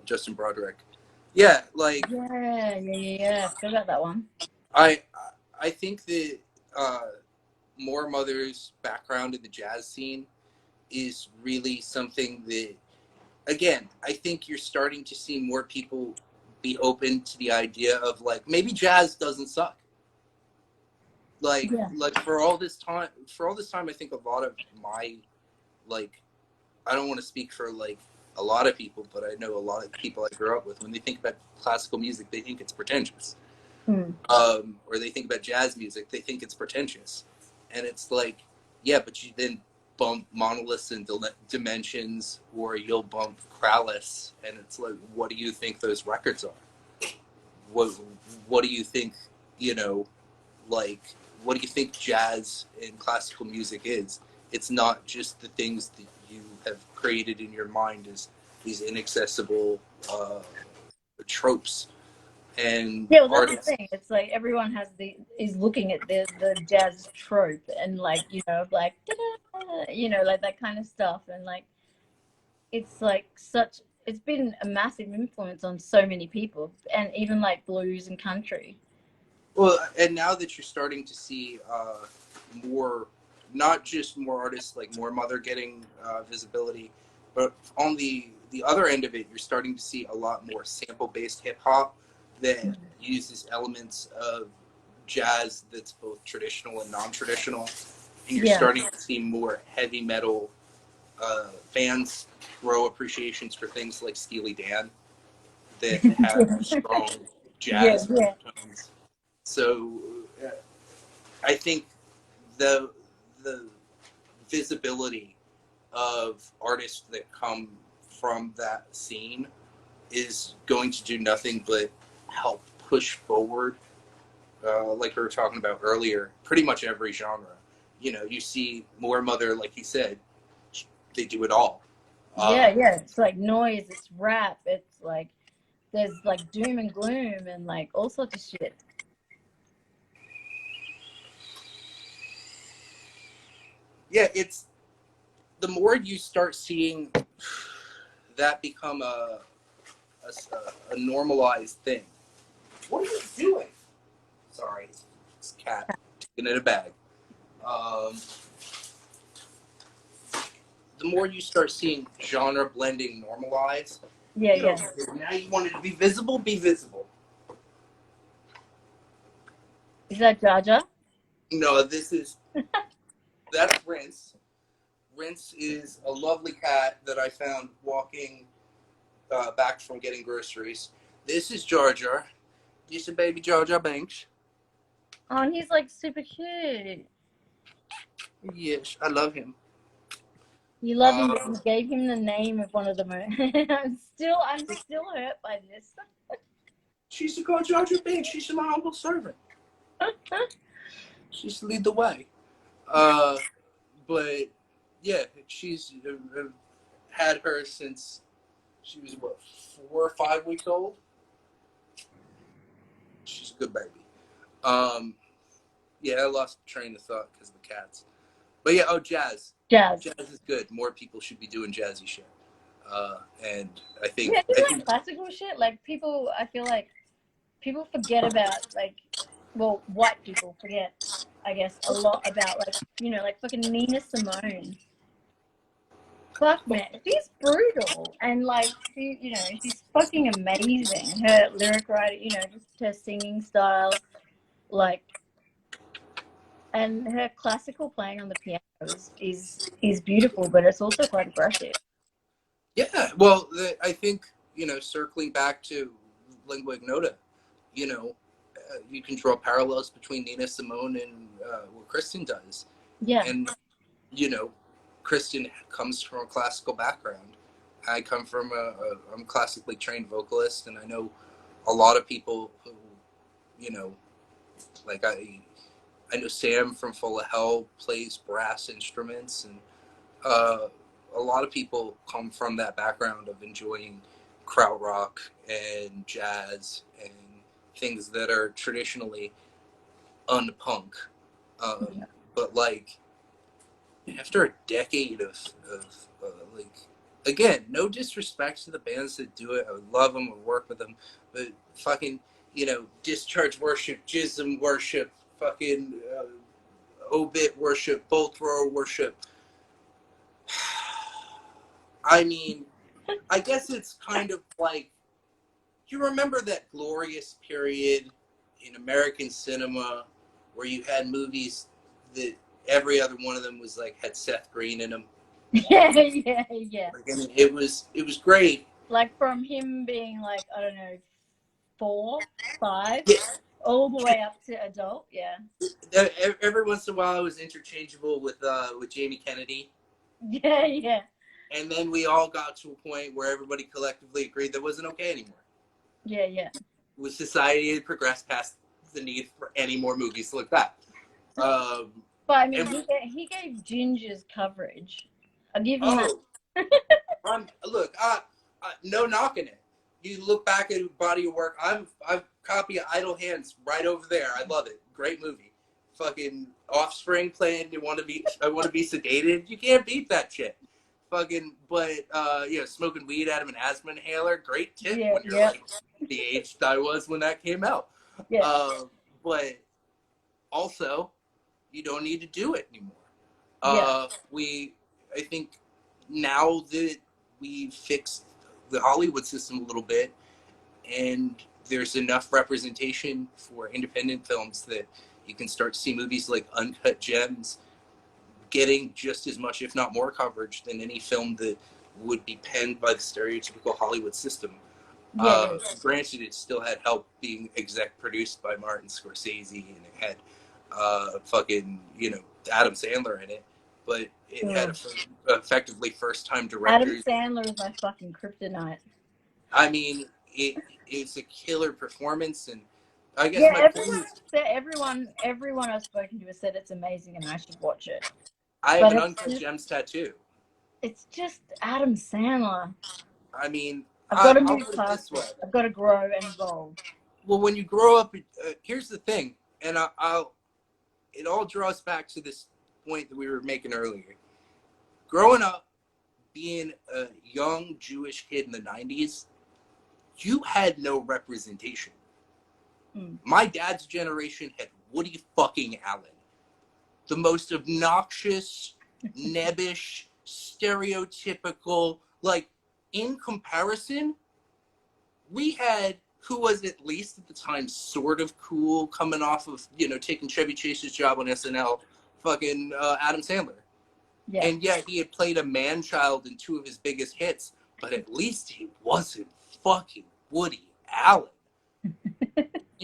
Justin Broderick. Yeah, like, yeah. Forgot about that one. I think that More Mother's background in the jazz scene is really something that, again, I think you're starting to see more people be open to the idea of, like, maybe jazz doesn't suck. Like, for all this time, I think a lot of my, like, I don't want to speak for, like, a lot of people, but I know a lot of people I grew up with, when they think about classical music, they think it's pretentious. Or they think about jazz music, they think it's pretentious. And it's like, yeah, but you then bump Monoliths and Dimensions, or you'll bump Krallice, and it's like, what do you think those records are? What do you think, you know, like, what do you think jazz and classical music is? it's not just the things that you have created in your mind as these inaccessible tropes and Yeah, well, that's the artists. thing. It's like everyone is looking at the jazz trope and like, you know, like da-da, you know, like that kind of stuff, and like it's like it's been a massive influence on so many people, and even like blues and country. Well, and now that you're starting to see more, not just more artists like more Mother getting visibility, but on the other end of it, you're starting to see a lot more sample based hip hop that uses elements of jazz that's both traditional and non traditional, and you're Yeah. starting to see more heavy metal fans grow appreciations for things like Steely Dan that have strong Yeah, jazz yeah. overtones. So I think the the visibility of artists that come from that scene is going to do nothing but help push forward, like we were talking about earlier, pretty much every genre. You know, you see more Mother, like he said, they do it all. Yeah, Um, yeah. It's like noise, it's rap, it's like there's like doom and gloom and like all sorts of shit. yeah, it's the more you start seeing that become a normalized thing. What are you doing? Sorry, it's cat taking in a bag. Um, the more you start seeing genre blending normalize, Yeah, you know, yeah. now you want it to be visible, be visible. Is that Jaja? No, that's Rince. Rince is a lovely cat that I found walking back from getting groceries. This is Jar Jar. This is baby Jar Jar Banks. Oh, and he's like super cute. Yes, I love him. You love him, but you gave him the name of one of the most. I'm still hurt by this. She's the girl Jar Jar Banks. She's my humble servant. She's lead the way. Uh, but yeah, she's had her since she was what 4 or 5 weeks old. She's a good baby. Um, yeah, I lost train of thought because of the cats. But yeah, oh jazz, Jazz. jazz is good. More people should be doing jazzy shit. And I think Yeah, I even like think classical shit. Like people, I feel like people forget about like, well, white people forget, I guess, a lot about like, you know, like fucking Nina Simone. Fuck man, she's brutal, and like she, you know, she's fucking amazing. Her lyric writing, you know, just her singing style, like, and her classical playing on the piano is beautiful, but it's also quite aggressive. yeah. Well, I think circling back to lingua ignota, you can draw parallels between Nina Simone and what Kristen does, Yeah, and you know, Kristen comes from a classical background. I come from I'm a classically trained vocalist, and I know a lot of people who, you know, like I know Sam from Full of Hell plays brass instruments, and a lot of people come from that background of enjoying krautrock and jazz and things that are traditionally unpunk. yeah. But like after a decade of like again, no disrespect to the bands that do it. I would love them, I would work with them, but fucking discharge worship, jism worship, fucking obit worship, bolt thrower worship. I mean, I guess it's kind of like you remember that glorious period in American cinema where you had movies that every other one of them was like had Seth Green in them. Yeah, yeah, yeah. Like, I mean, it was great. Like from him being like, I don't know, 4, 5, Yeah, all the way up to adult. Yeah. every once in a while, I was interchangeable with Jamie Kennedy, Yeah, yeah. and then we all got to a point where everybody collectively agreed that wasn't okay anymore. Yeah, yeah. With society had progressed past the need for any more movies like that. Um, But I mean, And he gave Ginger's coverage. I'll give him that. oh, look, no knocking it. You look back at a body of work. I've copy of Idle Hands right over there. I love it. Great movie. Fucking Offspring playing. I want to be sedated. You can't beat that shit. Fucking, but smoking weed out of an asthma inhaler. Great tip Yeah, when you're yeah, like the age I was when that came out. yeah, But also, you don't need to do it anymore. yeah. I think now that we've fixed the Hollywood system a little bit, and there's enough representation for independent films that you can start to see movies like Uncut Gems getting just as much, if not more, coverage than any film that would be penned by the stereotypical Hollywood system. Yeah, Granted, it still had help being exec produced by Martin Scorsese, and it had Adam Sandler in it, but it had effectively first time Adam directors. Sandler is my fucking kryptonite. I mean, it's a killer performance, and I guess Yeah, my point is, everyone I've spoken to has said it's amazing and I should watch it. I have But an Uncut Gems tattoo. it's just Adam Sandler. I mean, I've got to I'll move put it past this way. it. I've got to grow and evolve. Well, when you grow up, here's the thing, and it all draws back to this point that we were making earlier. Growing up, being a young Jewish kid in the 90s, you had no representation. My dad's generation had Woody fucking Allen, the most obnoxious, nebbish, stereotypical, like, in comparison, we had who was at least at the time sort of cool, coming off of, taking Chevy Chase's job on SNL, fucking Adam Sandler. Yeah. And yet he had played a man-child in two of his biggest hits, but at least he wasn't fucking Woody Allen.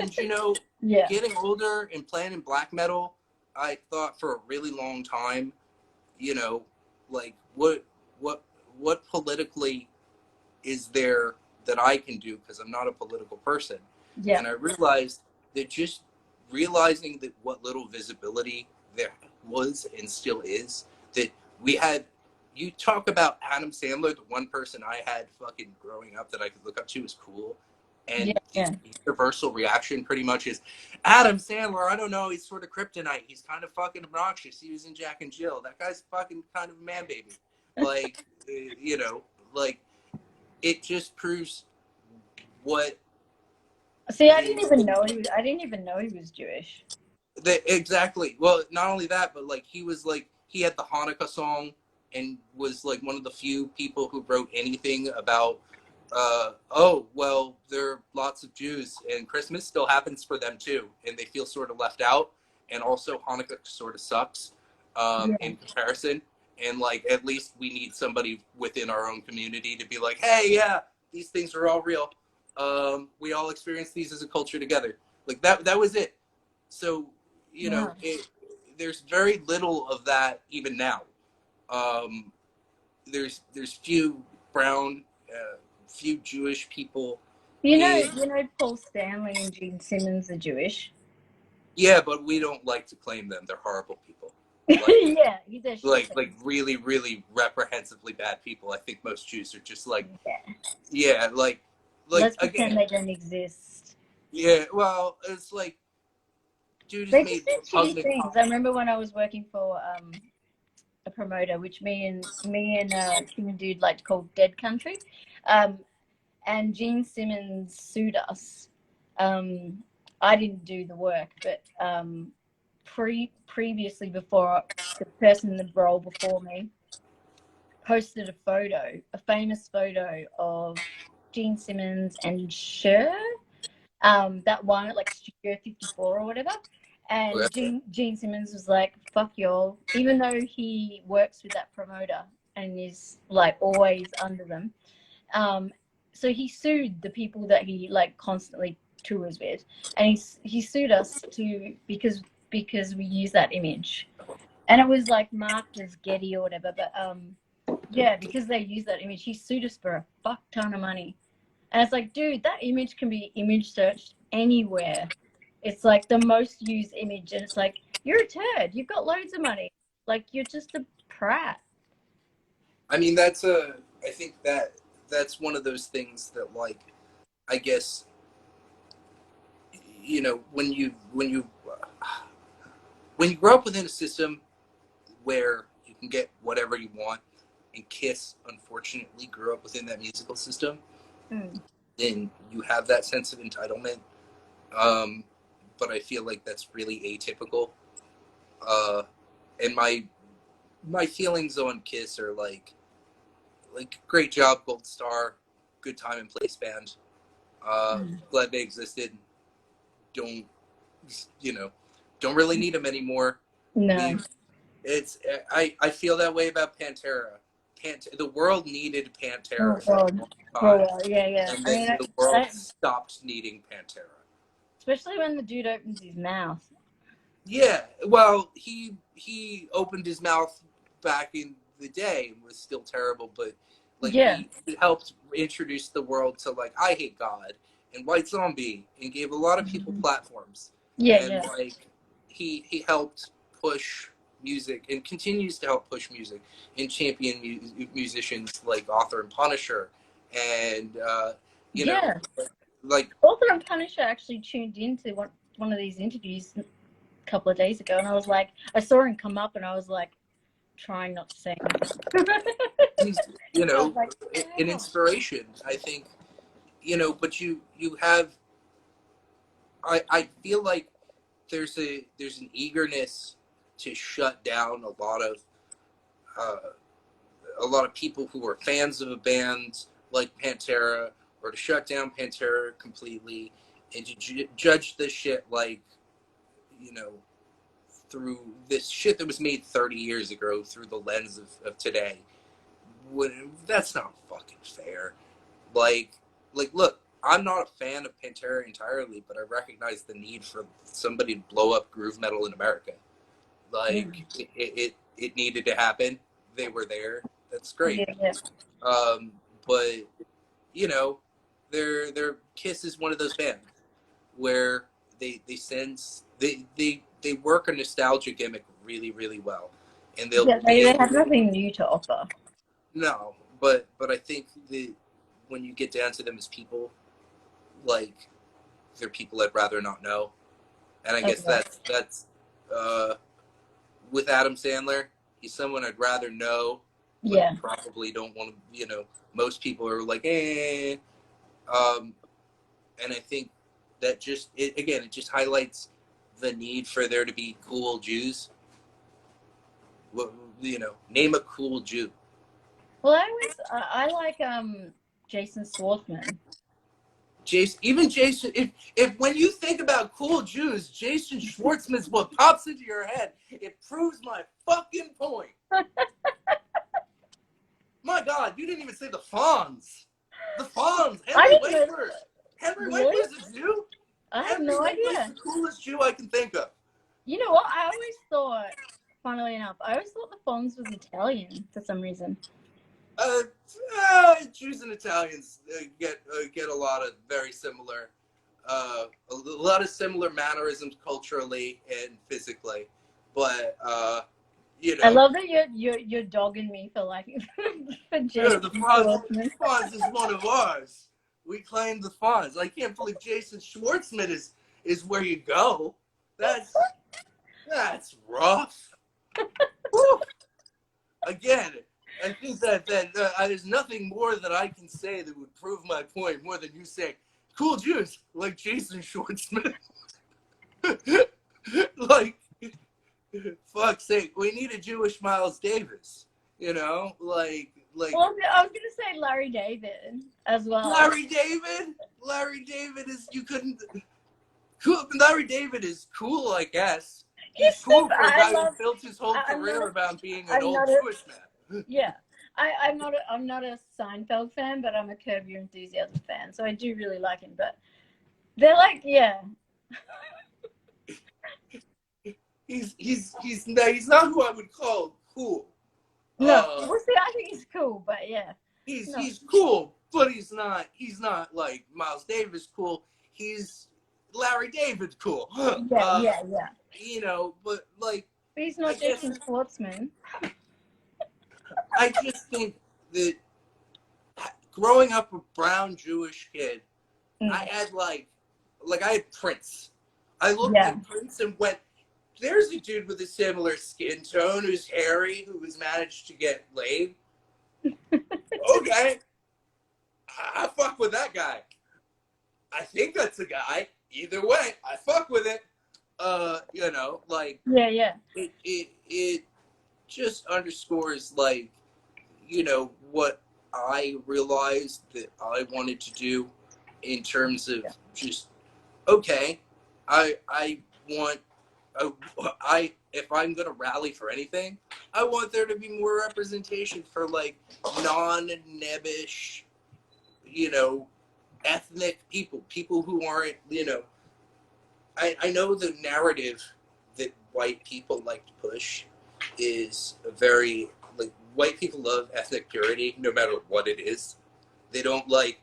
And getting older and playing in black metal, I thought for a really long time, like what politically is there that I can do, because I'm not a political person. Yeah. And I realized that just realizing that what little visibility there was and still is, that we had, you talk about Adam Sandler, the one person I had fucking growing up that I could look up to is cool. And the universal reaction pretty much is, Adam Sandler, I don't know, he's sort of kryptonite. He's kind of fucking obnoxious. He was in Jack and Jill. That guy's fucking kind of a man baby. Like, like, it just proves what. See, I didn't even know he was Jewish. Exactly. Well, not only that, but like he had the Hanukkah song and was like one of the few people who wrote anything about there are lots of Jews and Christmas still happens for them too, and they feel sort of left out, and also Hanukkah sort of sucks in comparison, and like at least we need somebody within our own community to be like, hey, yeah, these things are all real. We all experience these as a culture together. Like that was it. So there's very little of that even now. There's few brown, few Jewish people. You know Paul Stanley and Gene Simmons are Jewish. Yeah, but we don't like to claim them. They're horrible people. Like, like really, really reprehensibly bad people. I think most Jews are just like, like let's again, pretend they don't exist. Yeah, well, it's like, dude, they just did shitty things. I remember when I was working for a promoter, which me and Kim and Dude like to call Dead Country, and Gene Simmons sued us. I didn't do the work, but previously, before the person in the role before me posted a famous photo of Gene Simmons and Cher, that one at like Studio 54 or whatever. And Gene Simmons was like, fuck y'all, even though he works with that promoter and is like always under them. So he sued the people that he like constantly tours with, and he sued us because we use that image, and it was like marked as Getty or whatever, but because they use that image, he sued us for a fuck ton of money. And it's like, dude, that image can be image searched anywhere. It's like the most used image, and it's like, you're a turd. You've got loads of money. Like, you're just a prat. I mean, I think that's one of those things that, like, I guess, you know, when you grow up within a system where you can get whatever you want, and Kiss unfortunately grew up within that musical system, then you have that sense of entitlement. But I feel like that's really atypical. And my feelings on Kiss are like great job, Gold Star, good time and place band. Glad they existed. Don't don't really need them anymore. No. I feel that way about Pantera. The world needed Pantera Oh, for a God. long Oh, time, yeah. and then the world stopped needing Pantera. Especially when the dude opens his mouth. Yeah, well, he opened his mouth back in the day and was still terrible, but like he helped introduce the world to, like, I Hate God and White Zombie, and gave a lot of people platforms. And like he helped push music and continues to help push music and champion musicians like Author and Punisher, and you know, like Author and Punisher actually tuned into one of these interviews a couple of days ago, and I was like, I saw him come up, and I was like, trying not to say anything. he's, you know, an inspiration, I think, you know, but you have, I feel like there's an eagerness to shut down a lot of people who are fans of a band like Pantera, or to shut down Pantera completely, and to judge this shit like, you know, through this shit that was made 30 years ago through the lens of today. That's not fucking fair. Like, look, I'm not a fan of Pantera entirely, but I recognize the need for somebody to blow up groove metal in America. Like, it needed to happen. They were there. That's great. But, you know, their Kiss is one of those bands where they work a nostalgia gimmick really, really well, and they have nothing new to offer. No, but I think that when you get down to them as people, like, they're people I'd rather not know, and I guess that's with Adam Sandler, he's someone I'd rather know. But probably don't want to. You know, most people are like, and I think that it just highlights the need for there to be cool Jews. You know, name a cool Jew. Well, I like Jason Schwartzman. Jason, if when you think about cool Jews, Jason Schwartzman's what pops into your head. It proves my fucking point. My God, you didn't even say the Fonz. The Fonz. Henry Winkler. Henry Winkler's a Jew? I have no idea. Henry the coolest Jew I can think of. You know what? I always thought, funnily enough, the Fonz was Italian for some reason. Jews and Italians get a lot of very similar, a lot of similar mannerisms culturally and physically, but you know. I love that you're dogging me for liking for Jason. The Fonz is one of ours. We claim the Fonz. I can't believe Jason Schwartzman is where you go. That's rough. Again, I think that there's nothing more that I can say that would prove my point more than you saying cool Jews like Jason Schwartzman. Like, fuck's sake, we need a Jewish Miles Davis. You know, like. Well, I was gonna say Larry David as well. Larry David is cool. Larry David is cool, I guess. He's cool for a guy who built his whole career around being an old Jewish man. Yeah, I'm not a Seinfeld fan, but I'm a Curb Your Enthusiasm fan, so I do really like him. But they're like, yeah. He's not who I would call cool. No, well, see, I think he's cool, but yeah. He's cool, but he's not like Miles Davis cool. He's Larry David cool. Yeah. you know, but like, But he's I not guess dating sportsmen. I just think that growing up a brown Jewish kid, I had like I had Prince. I looked Yeah. at Prince and went, "There's a dude with a similar skin tone who's hairy, who has managed to get laid. Okay, I fuck with that guy. I think that's a guy. Either way, I fuck with it. You know, like Yeah. it just underscores like, you know, what I realized that I wanted to do in terms of just, okay, I want I if I'm gonna rally for anything, I want there to be more representation for like non-nebbish, you know, ethnic people who aren't, you know, I know the narrative that white people like to push is a very, like, white people love ethnic purity no matter what it is. They don't like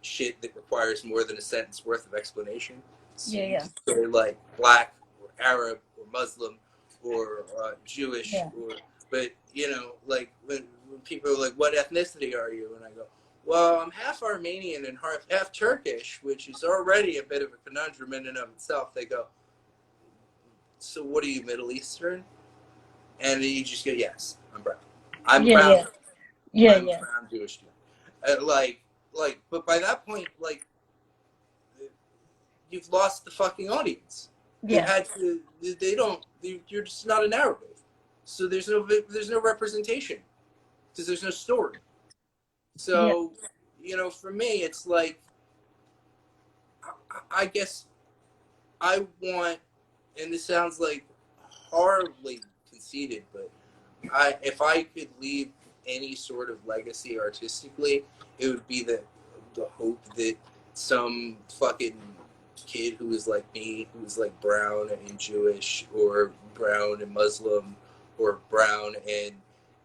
shit that requires more than a sentence worth of explanation. So you Yeah. can say like black or Arab or Muslim or Jewish, Yeah. or, but you know, like when people are like, "What ethnicity are you?" and I go, "Well, I'm half Armenian and half Turkish," which is already a bit of a conundrum in and of itself. They go, "So what are you, Middle Eastern?" And then you just go, "Yes, I'm brown. I'm brown. I'm Yeah. brown Jewish." But by that point, like, you've lost the fucking audience. They've Yeah. had to. They don't. You're just not a narrative. So there's no representation because there's no story. Yeah. So, you know, for me, it's like, I guess I want, and this sounds like horribly conceited, but if I could leave any sort of legacy artistically, it would be the hope that some fucking kid who is like me, who is like brown and Jewish, or brown and Muslim, or brown and,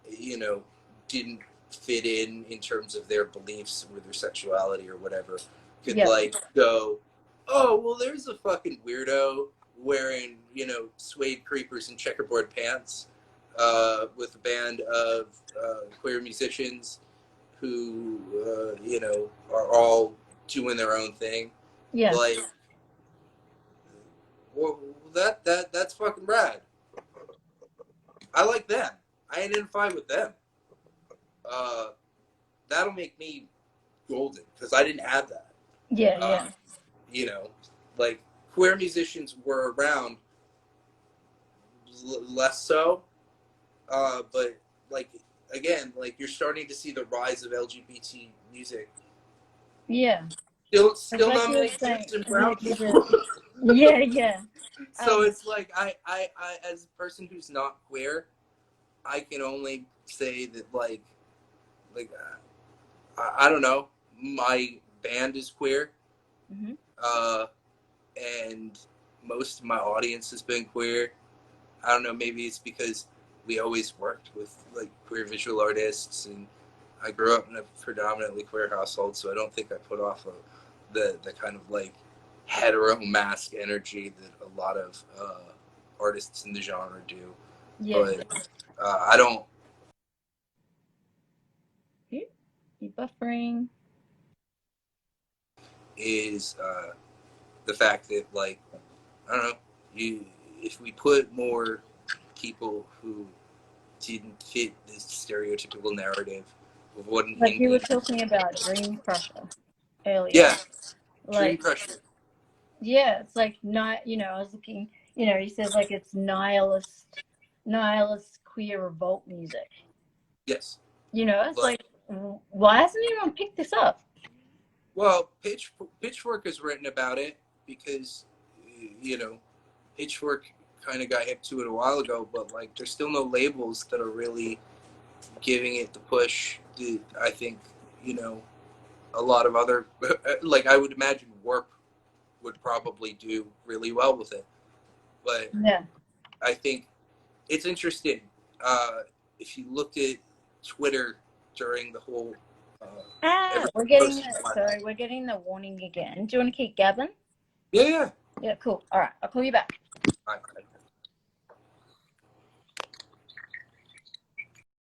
you know, didn't fit in terms of their beliefs or their sexuality or whatever, could Yeah. like go, "Oh, well, there's a fucking weirdo wearing, you know, suede creepers and checkerboard pants, with a band of queer musicians who, you know, are all doing their own thing." Yeah. Like, well, that's fucking rad. I like them. I identify with them. Uh, that'll make me golden because I didn't have that. Yeah. You know, like, queer musicians were around, less so, but like, again, like, you're starting to see the rise of LGBT music. Yeah. Still Like you were nominate saying, Jews and yeah, brown people. yeah. So it's like, I as a person who's not queer, I can only say that like I don't know, my band is queer, Mm-hmm. uh, and most of my audience has been queer. I don't know, maybe it's because we always worked with like queer visual artists, and I grew up in a predominantly queer household, so I don't think I put off the kind of like hetero mask energy that a lot of artists in the genre do. Yeah. But I don't. You buffering. Is the fact that, like, I don't know, you if we put more people who didn't fit this stereotypical narrative of what an Like you were indie, talking about Dream Crusher earlier. yeah, Dream Like, Crusher, yeah, it's like not, I was looking, he says like it's nihilist queer revolt music. yes. It's Like, like, why hasn't anyone picked this up? well, Pitchfork has written about it because, you know, Pitchfork kind of got hip to it a while ago, but like, there's still no labels that are really giving it the push that I think, you know, a lot of other, like, I would imagine Warp would probably do really well with it. But Yeah. I think it's interesting. Uh, if you looked at Twitter during the whole, We're getting the warning again. Do you want to keep gabbing? yeah, yeah. Yeah, cool. All right, I'll call you back. All right.